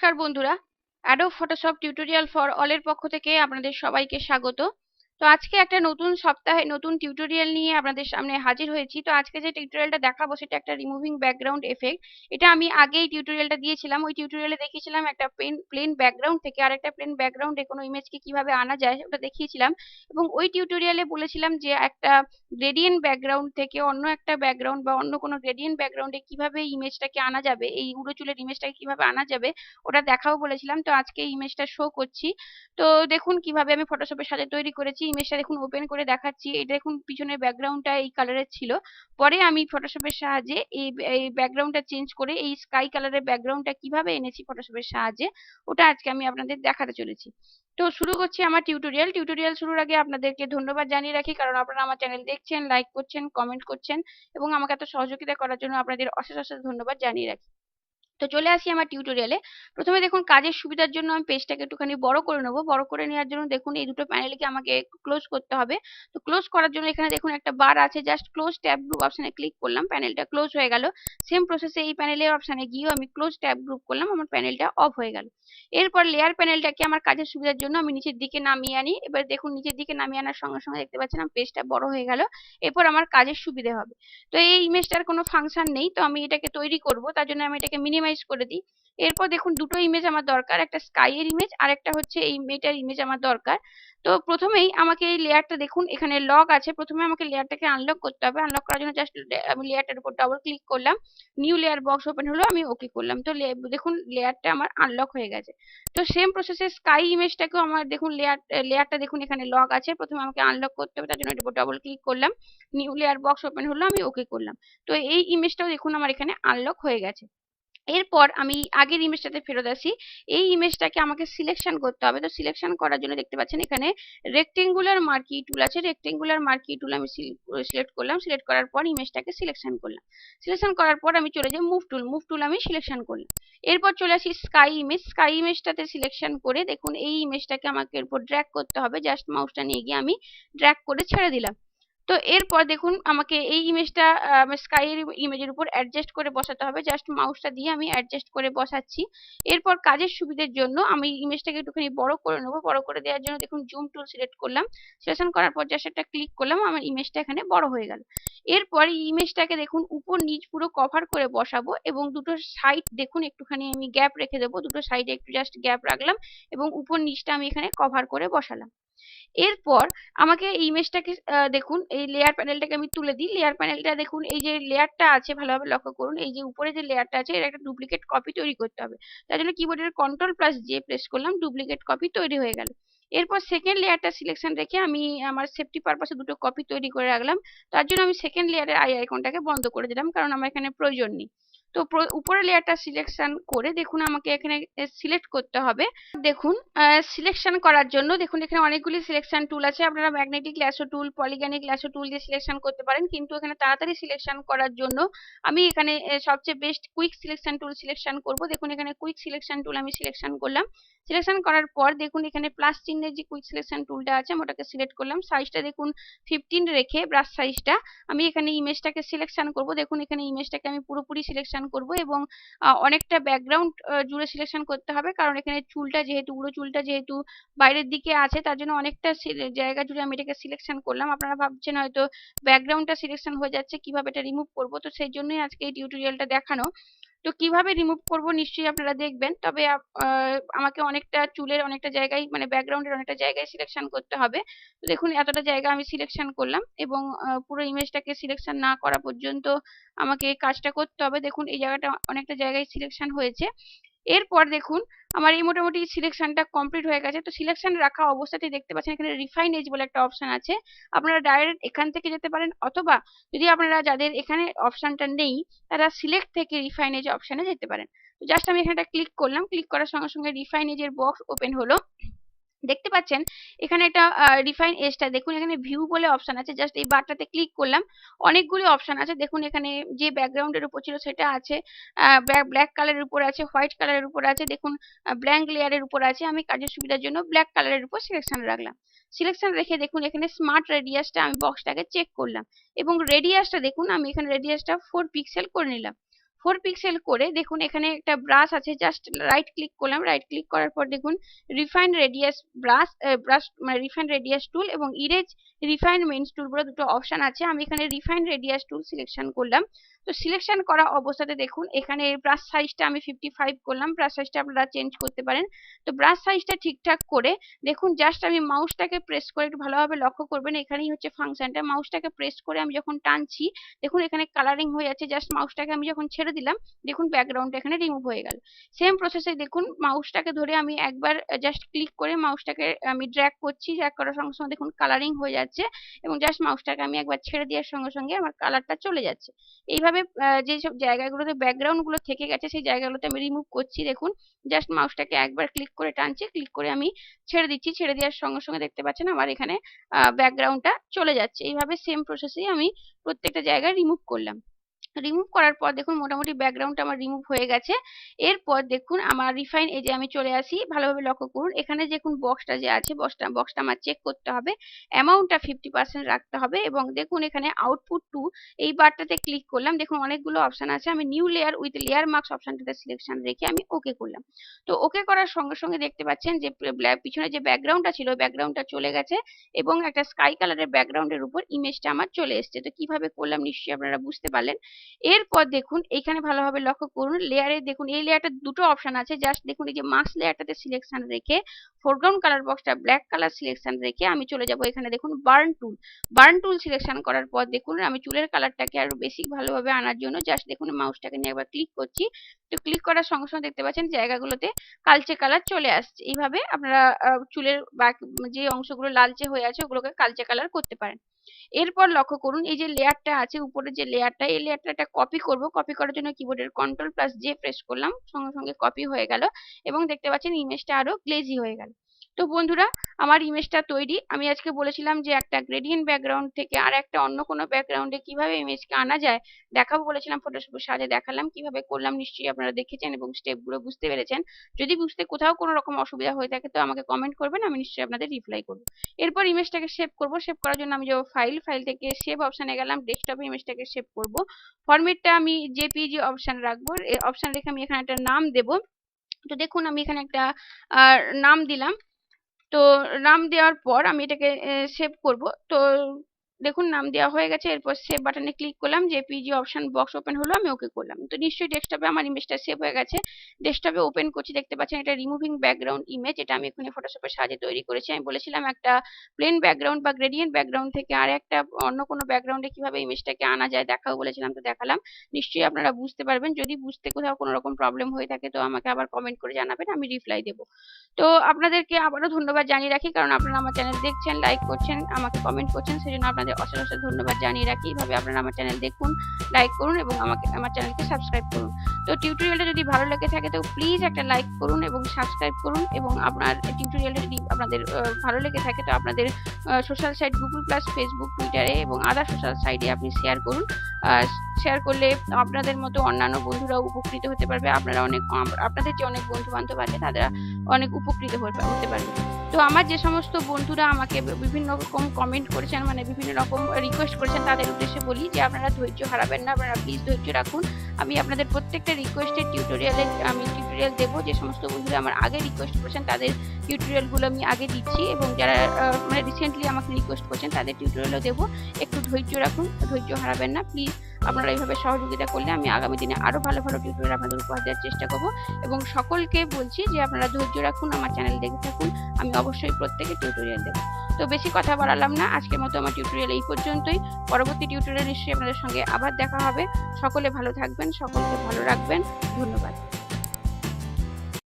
নমস্কার বন্ধুরা, Adobe Photoshop tutorial for all এর পক্ষ থেকে আপনাদের সবাইকে স্বাগত। তো আজকে একটা নতুন সপ্তাহে নতুন টিউটোরিয়াল নিয়ে আপনাদের সামনে হাজির হয়েছি। তো আজকে যে টিউটোরিয়ালটা দেখাবো সেটা একটা রিমুভিং ব্যাকগ্রাউন্ড এফেক্ট। এটা আমি আগেই টিউটোরিয়ালটা দিয়েছিলাম। ওই টিউটোরিয়ালে দেখিয়েছিলাম একটা প্লেন ব্যাকগ্রাউন্ড থেকে আরেকটা প্লেন ব্যাকগ্রাউন্ডে কোনো ইমেজকে কিভাবে আনা যায় ওটা দেখিয়েছিলাম। এবং ওই টিউটোরিয়ালে বলেছিলাম যে একটা গ্রেডিয়েন্ট ব্যাকগ্রাউন্ড থেকে অন্য একটা ব্যাকগ্রাউন্ড বা অন্য কোনো গ্রেডিয়েন্ট ব্যাকগ্রাউন্ডে কিভাবে ইমেজটাকে আনা যাবে, এই উড়ো চুলের ইমেজটাকে কিভাবে আনা যাবে ওটা দেখাও বলেছিলাম। তো আজকে এই ইমেজটা শো করছি। তো দেখুন কিভাবে আমি ফটোশপের সাথে তৈরি করেছি। ইমেজটা দেখুন ওপেন করে দেখাচ্ছি। এটা দেখুন পিছনের ব্যাকগ্রাউন্ডটা এই কালারের ছিল। পরে আমি ফটোশপের সাহায্যে এই ব্যাকগ্রাউন্ডটা চেঞ্জ করে এই স্কাই কালারের ব্যাকগ্রাউন্ডটা কিভাবে এনেছি ফটোশপের সাহায্যে, ওটা আজকে আমি আপনাদের দেখাতে চলেছি। তো শুরু করছি আমার টিউটোরিয়াল শুরুর আগে আপনাদেরকে ধন্যবাদ জানিয়ে রাখি, কারণ আপনারা আমার চ্যানেল দেখছেন, লাইক করছেন, কমেন্ট করছেন এবং আমাকে এত সহযোগিতা করার জন্য আপনাদের অশেষ অশেষ ধন্যবাদ জানিয়ে রাখি। তো চলে আসি আমার টিউটোরিয়ালে। প্রথমে দেখুন কাজের সুবিধার জন্য আমি পেজটাকে একটুখানি বড় করে নেবো। বড় করে নেওয়ার জন্য দেখুন এই দুটো প্যানেলকে আমাকে ক্লোজ করতে হবে। তো ক্লোজ করার জন্য এখানে দেখুন একটা বার আছে, জাস্ট ক্লোজ ট্যাব গ্রুপ অপশনে ক্লিক করলাম, প্যানেলটা ক্লোজ হয়ে গেল। সেম প্রসেসে এই প্যানেলের অপশনে গিয়েও আমি ক্লোজ ট্যাব গ্রুপ করলাম, আমার প্যানেলটা অফ হয়ে গেল। এরপর লেয়ার প্যানেলটাকে আমার কাজের সুবিধার জন্য আমি নিচের দিকে নামিয়ে আনি। এবার দেখুন নিচের দিকে নামিয়ে আনার সঙ্গে সঙ্গে দেখতে পাচ্ছেন আমার পেজটা বড় হয়ে গেল। এরপর আমার কাজের সুবিধে হবে। তো এই ইমেজটার কোনো ফাংশন নেই, তো আমি এটাকে তৈরি করব, তার জন্য আমি এটাকে মিনিমাইজ করে দিই। এরপর দেখুন দুটো ইমেজ আমার দরকার, একটা স্কাই এর ইমেজ আর একটা হচ্ছে এই মেটার ইমেজ আমার দরকার। তো প্রথমেই আমাকে এই লেয়ারটা দেখুন এখানে লক আছে, প্রথমে আমাকে লেয়ারটাকে আনলক করতে হবে। আনলক করার জন্য জাস্ট আমি লেয়ারটার উপর ডবল ক্লিক করলাম, নিউ লেয়ার বক্স ওপেন হলো, আমি ওকে করলাম। তো দেখুন লেয়ারটা আমার আনলক হয়ে গেছে। তো সেম প্রসেসে স্কাই ইমেজটাকেও আমার দেখুন লেয়ারটা দেখুন এখানে লক আছে, প্রথমে আমাকে আনলক করতে হবে, তার জন্য এটার উপর ডবল ক্লিক করলাম, নিউ লেয়ার বক্স ওপেন হলো, আমি ওকে করলাম। তো এই ইমেজটাও দেখুন আমার এখানে আনলক হয়ে গেছে। এরপর আমি আগের ইমেজটাতে ফেরত আসি। এই ইমেজটাকে আমাকে সিলেকশন করতে হবে। তো সিলেকশন করার জন্য দেখতে পাচ্ছেন এখানে রেক্টেঙ্গুলার মার্কি টুল আছে, রেক্টেঙ্গুলার মার্কি টুল আমি সিলেক্ট করলাম। সিলেক্ট করার পর ইমেজটাকে সিলেকশন করলাম। সিলেকশন করার পর আমি চলে যাই মুভ টুল আমি সিলেকশন করলাম। এরপর চলে আসি স্কাই ইমেজটাতে সিলেকশন করে দেখুন এই ইমেজটাকে আমাকে এরপর ড্র্যাগ করতে হবে। জাস্ট মাউসটা নিয়ে গিয়ে আমি ড্র্যাগ করে ছেড়ে দিলাম। তো এরপর দেখুন আমাকে এই ইমেজটা স্কাই এর ইমেজের উপর অ্যাডজাস্ট করে বসাতে হবে। জাস্ট মাউসটা দিয়ে আমি অ্যাডজাস্ট করে বসাচ্ছি। এরপর কাজের সুবিধার জন্য আমি ইমেজটাকে একটুখানি বড় করে নেবো। বড় করে দেওয়ার জন্য দেখুন জুম টুল সিলেক্ট করলাম। সিলেকশন করার পর জাস্ট একটা ক্লিক করলাম, আমার ইমেজটা এখানে বড় হয়ে গেল। এরপর এই ইমেজটাকে দেখুন উপর নিচ পুরো কভার করে বসাবো এবং দুটো সাইড দেখুন একটুখানি আমি গ্যাপ রেখে দেবো। দুটো সাইডে একটু জাস্ট গ্যাপ রাখলাম এবং উপর নিচটা আমি এখানে কভার করে বসালাম। এরপর আমাকে এই ইমেজটাকে দেখুন এই লেয়ার প্যানেলটাকে আমি তুলে দিই। লেয়ার প্যানেলটা দেখুন এই যে লেয়ারটা আছে ভালোভাবে লক্ষ্য করুন, এই যে উপরে যে লেয়ারটা আছে এর একটা ডুপ্লিকেট কপি তৈরি করতে হবে। তার জন্য কিবোর্ডের কন্ট্রোল+J প্রেস করলাম, ডুপ্লিকেট কপি তৈরি হয়ে গেল। এরপর সেকেন্ড লেয়ারটা সিলেকশন রেখে আমি আমার সেফটি পারপাসে দুটো কপি তৈরি করে রাখলাম। তার জন্য আমি সেকেন্ড লেয়ারের আই আইকনটাকে বন্ধ করে দিলাম, কারণ আমার এখানে প্রয়োজন নেই। তো উপরের লেয়ারটা সিলেকশন করে দেখুন আমাকে এখানে সিলেক্ট করতে হবে। দেখুন সিলেকশন করার জন্য দেখুন এখানে অনেকগুলি সিলেকশন টুল আছে। আপনারা magnetic lasso tool, polygonal lasso tool দিয়ে সিলেকশন করতে পারেন, কিন্তু এখানে তাড়াতাড়ি সিলেকশন করার জন্য আমি এখানে সবচেয়ে best quick selection tool selection করব। দেখুন এখানে কুইক সিলেকশন টুল আমি সিলেকশন করলাম। সিলেকশন করার পর দেখুন এখানে প্লাস চিহ্নের যে কুইক সিলেকশন টুলটা আছে আমি ওটাকে সিলেক্ট করলাম। সাইজটা দেখুন 15 রেখে ব্রাশ সাইজটা আমি এখানে ইমেজটাকে সিলেকশন করব। দেখুন এখানে ইমেজটাকে আমি পুরোপুরি সিলেকশন করব এবং অনেকটা ব্যাকগ্রাউন্ড জুড়ে সিলেকশন করতে হবে, কারণ এখানে চুলটা যেহেতু উড়ো চুলটা যেহেতু বাইরের দিকে আছে তার জন্য অনেকটা জায়গা জুড়ে আমি এটাকে সিলেকশন করলাম। আপনারা ভাবছেন হয়তো ব্যাকগ্রাউন্ডটা সিলেকশন হয়ে যাচ্ছে, কিভাবে এটা রিমুভ করব। তো সেই জন্যই আজকে এই টিউটোরিয়ালটা দেখানো। তো কিভাবে রিমুভ করব নিশ্চয়ই আপনারা দেখবেন, তবে আমাকে অনেকটা চুলের অনেকটা জায়গায় মানে ব্যাকগ্রাউন্ডের অনেকটা জায়গায় সিলেকশন করতে হবে। তো দেখুন এতটা জায়গা আমি সিলেকশন করলাম এবং পুরো ইমেজটাকে সিলেকশন না করা পর্যন্ত আমাকে এই কাজটা করতে হবে। দেখুন এই জায়গাটা অনেকটা জায়গায় সিলেকশন হয়েছে। এরপর দেখুন আমার এই মোটামুটি সিলেকশনটা কমপ্লিট হয়ে গেছে। তো সিলেকশন রাখা অবস্থাতেই দেখতে পাচ্ছেন এখানে রিফাইন এজ বলে একটা অপশন আছে। আপনারা ডাইরেক্ট এখান থেকে যেতে পারেন, অথবা যদি আপনারা যাদের এখানে অপশনটা নেই তারা সিলেক্ট থেকে রিফাইন এজ অপশনে যেতে পারেন। তো জাস্ট আমি এখানে ক্লিক করলাম, ক্লিক করার সঙ্গে সঙ্গে রিফাইন এজের বক্স ওপেন হলো। দেখতে পাচ্ছেন এখানে একটা রিফাইন এজটা দেখুন এখানে ভিউ বলে অপশন আছে, জাস্ট এই বারটাতে ক্লিক করলাম। অনেকগুলি অপশন আছে দেখুন, এখানে যে ব্যাকগ্রাউন্ডের উপর ছিল সেটা আছে, ব্ল্যাক কালারের উপর আছে, হোয়াইট কালারের উপর আছে, দেখুন ব্ল্যাঙ্ক লেয়ারের উপর আছে। আমি কাজের সুবিধার জন্য ব্ল্যাক কালারের উপর সিলেকশন রাখলাম। সিলেকশন রেখে দেখুন এখানে স্মার্ট রেডিয়াসটা আমি বক্সটাকে চেক করলাম এবং রেডিয়াসটা দেখুন আমি এখানে রেডিয়াসটা 4 পিক্সেল করে নিলাম। 4 পিক্সেল করে দেখুন এখানে একটা ব্রাশ আছে, জাস্ট রাইট ক্লিক করলাম, রাইট ক্লিক করার পর দেখুন রিফাইন রেডিয়াস ব্রাশ মানে রিফাইন রেডিয়াস টুল এবং ইরেজ রিফাইনমেন্টস টুল বলে দুটো অপশন আছে। আমি এখানে রিফাইন রেডিয়াস টুল সিলেকশন করলাম। তো সিলেকশন করা অবস্থাতে দেখুন এখানে ব্রাশ সাইজটা আমি 55 করলাম, ব্রাশ সাইজটা আপনারা চেঞ্জ করতে পারেন। তো ব্রাশ সাইজটা ঠিকঠাক করে দেখুন জাস্ট আমি মাউসটাকে প্রেস করে, একটু ভালোভাবে লক্ষ্য করবেন, এখানেই হচ্ছে ফাংশনটা, মাউসটাকে প্রেস করে আমি যখন টানছি দেখুন এখানে কালারিং হয়ে যাচ্ছে। জাস্ট মাউসটাকে আমি যখন ছেড়ে দিলাম দেখুন ব্যাকগ্রাউন্ডটা এখানে রিমুভ হয়ে গেল। সেম প্রসেসে দেখুন মাউসটাকে ধরে আমি একবার জাস্ট ক্লিক করে মাউসটাকে আমি ড্র্যাগ করছি, ড্র্যাগ করার সঙ্গে সঙ্গে দেখুন কালারিং হয়ে যাচ্ছে এবং জাস্ট মাউসটাকে আমি একবার ছেড়ে দেওয়ার সঙ্গে সঙ্গে আমার কালারটা চলে যাচ্ছে। এইভাবে যেসব জায়গাগুলোতে ব্যাকগ্রাউন্ড গুলো থেকে গেছে সেই জায়গাগুলোতে আমি রিমুভ করছি। দেখুন জাস্ট মাউসটাকে একবার ক্লিক করে টানছি, ক্লিক করে আমি ছেড়ে দিচ্ছি, ছেড়ে দেওয়ার সঙ্গে সঙ্গে দেখতে পাচ্ছেন আমার এখানে ব্যাকগ্রাউন্ডটা চলে যাচ্ছে। এইভাবে সেম প্রসেসেই আমি প্রত্যেকটা জায়গায় রিমুভ করলাম। রিমুভ করার পর দেখুন মোটামুটি ব্যাকগ্রাউন্ডটা আমার রিমুভ হয়ে গেছে। এরপর দেখুন আমার রিফাইন এজে আমি চলে আসি, ভালোভাবে লক্ষ্য করুন এখানে দেখুন বক্সটা যে আছে বক্সটা আমার চেক করতে হবে, অ্যামাউন্টটা 50% রাখতে হবে এবং দেখুন এখানে আউটপুট টু এই বারটাতে ক্লিক করলাম, দেখুন অনেকগুলো অপশন আছে, আমি new layer with layer marks অপশনটাতে সিলেকশন রেখে আমি ওকে করলাম। তো ওকে করার সঙ্গে সঙ্গে দেখতে পাচ্ছেন যে পিছনে যে ব্যাকগ্রাউন্ডটা ছিল ওই ব্যাকগ্রাউন্ডটা চলে গেছে এবং একটা স্কাই কালারের ব্যাকগ্রাউন্ডের উপর ইমেজটা আমার চলে এসেছে। তো কিভাবে করলাম নিশ্চয়ই আপনারা বুঝতে পারলেন। এরপর দেখুন এখানে ভালোভাবে লক্ষ্য করুন লেয়ারে দেখুন এই লেয়ারটা দুটো অপশন আছে, জাস্ট দেখুন এই যে মাস্ক লেয়ারটাতে সিলেকশন রেখে ফোরগ্রাউন্ড কালার বক্সটা ব্ল্যাক কালার সিলেকশন রেখে আমি চলে যাব এখানে দেখুন বার্ন টুল সিলেকশন করার পর দেখুন আমি চুলের কালারটাকে আরো বেশি ভালোভাবে আনার জন্য জাস্ট দেখুন মাউসটাকে নিয়ে একবার ক্লিক করছি। তো ক্লিক করার সঙ্গে সঙ্গে দেখতে পাচ্ছেন জায়গাগুলোতে কালচে কালার চলে আসছে। এইভাবে আপনারা চুলের যে অংশগুলো লালচে হয়ে আছে ওগুলোকে কালচে কালার করতে পারেন। এরপর লক্ষ্য করুন এই যে লেয়ারটা আছে উপরে যে লেয়ারটা, এই লেয়ারটা একটা কপি করব, কপি করার জন্য কিবোর্ডের Ctrl+J প্রেস করলাম, সঙ্গে সঙ্গে কপি হয়ে গেল এবং দেখতে পাচ্ছেন ইমেজটা আরো গ্লেজি হয়ে গেল। তো বন্ধুরা আমার ইমেজটা তৈরি। আমি আজকে বলেছিলাম যে একটা গ্রেডিয়েন্ট ব্যাকগ্রাউন্ড থেকে আর একটা অন্য কোনো ব্যাকগ্রাউন্ডে কিভাবে ইমেজকে আনা যায় দেখাবো বলেছিলাম, ফটোশপের সাহায্যে দেখালাম, কিভাবে করলাম নিশ্চয়ই আপনারা দেখেছেন এবং স্টেপগুলো বুঝতে পেরেছেন। যদি বুঝতে কোথাও কোনো রকম অসুবিধা হয়ে থাকে তো আমাকে কমেন্ট করবেন, আমি নিশ্চয়ই আপনাদের রিপ্লাই করব। এরপর ইমেজটাকে সেভ করব, সেভ করার জন্য আমি যাব ফাইল থেকে সেভ অপশানে গেলাম, ডেস্কটপে ইমেজটাকে সেভ করব। ফরম্যাটটা আমি জেপিইজি অপশান রাখবো, অপশান রেখে আমি এখানে একটা নাম দেব। তো দেখুন আমি এখানে একটা নাম দিলাম। তো নাম দেওয়ার পর আমি এটাকে সেভ করব। তো দেখুন নাম দেওয়া হয়ে গেছে, এরপর সেভ বাটনে ক্লিক করলাম, জেপিইজি অপশন বক্স ওপেন হলো, আমি ওকে করলাম। তো নিশ্চয়ই ডেস্কটপে আমার ইমেজটা সেভ হয়ে গেছে। ডেস্কটপে ওপেন করছি, দেখতে পাচ্ছেন এটা রিমুভিং ব্যাকগ্রাউন্ড ইমেজ, এটা আমি এখানে ফটোশপের সাহায্যে তৈরি করেছি। আমি বলেছিলাম একটা প্লেন ব্যাকগ্রাউন্ড বা গ্রেডিয়েন্ট ব্যাকগ্রাউন্ড থেকে আর একটা অন্য কোনো ব্যাকগ্রাউন্ডে কিভাবে ইমেজটাকে আনা যায় দেখাও বলেছিলাম, তো দেখালাম। নিশ্চয়ই আপনারা বুঝতে পারবেন। যদি বুঝতে কোথাও কোনো রকম প্রবলেম হয়ে থাকে তো আমাকে আবার কমেন্ট করে জানাবেন, আমি রিপ্লাই দেবো। তো আপনাদেরকে আবারও ধন্যবাদ জানিয়ে রাখি, কারণ আপনারা আমার চ্যানেল দেখছেন, লাইক করছেন, আমাকে কমেন্ট করছেন, সেজন্য আপনাদের অশেষ অশেষ ধন্যবাদ জানিয়ে রাখি। এইভাবে আপনারা আমার চ্যানেল দেখুন, লাইক করুন এবং আমার চ্যানেলকে সাবস্ক্রাইব করুন। তো টিউটোরিয়ালটা যদি ভালো লেগে থাকে তো প্লিজ একটা লাইক করুন এবং সাবস্ক্রাইব করুন, এবং আপনার টিউটোরিয়ালটা যদি আপনাদের ভালো লেগে থাকে তো আপনাদের social site Google plus, Facebook, টুইটারে এবং আদার সোশ্যাল সাইটে আপনি শেয়ার করুন। শেয়ার করলে আপনাদের মতো অন্যান্য বন্ধুরাও উপকৃত হতে পারবে। আপনাদের যে অনেক বন্ধু বান্ধব আছে তারা অনেক উপকৃত হতে পারবে। তো আমার যে সমস্ত বন্ধুরা আমাকে বিভিন্ন রকম কমেন্ট করেছেন, মানে বিভিন্ন রকম রিকোয়েস্ট করেছেন, তাদের উদ্দেশ্যে বলি যে আপনারা ধৈর্য হারাবেন না, আপনারা প্লিজ ধৈর্য রাখুন। আমি আপনাদের প্রত্যেকটা রিকোয়েস্টের টিউটোরিয়াল দেবো। যে সমস্ত বন্ধুরা আমার আগে রিকোয়েস্ট করেছেন তাদের টিউটোরিয়ালগুলো আমি আগে দিচ্ছি, এবং যারা মানে রিসেন্টলি আমাকে রিকোয়েস্ট করছেন তাদের টিউটোরিয়ালও দেবো। একটু ধৈর্য রাখুন, ধৈর্য হারাবেন না প্লিজ। আপনারা এইভাবে সহযোগিতা করলে আমি আগামী দিনে আরো ভালো ভালো টিউটোরিয়াল আপনাদের উপহার দেওয়ার চেষ্টা করবো, এবং সকলকে বলছি যে আপনারা ধৈর্য রাখুন, আমার চ্যানেল দেখে থাকুন, আমি অবশ্যই প্রত্যেকে টিউটোরিয়াল দেবো। তো বেশি কথা বাড়ালাম না, আজকের মতো আমার টিউটোরিয়াল এই পর্যন্তই। পরবর্তী টিউটোরিয়াল নিশ্চয়ই আপনাদের সঙ্গে আবার দেখা হবে। সকলে ভালো থাকবেন, সকলকে ভালো রাখবেন। ধন্যবাদ।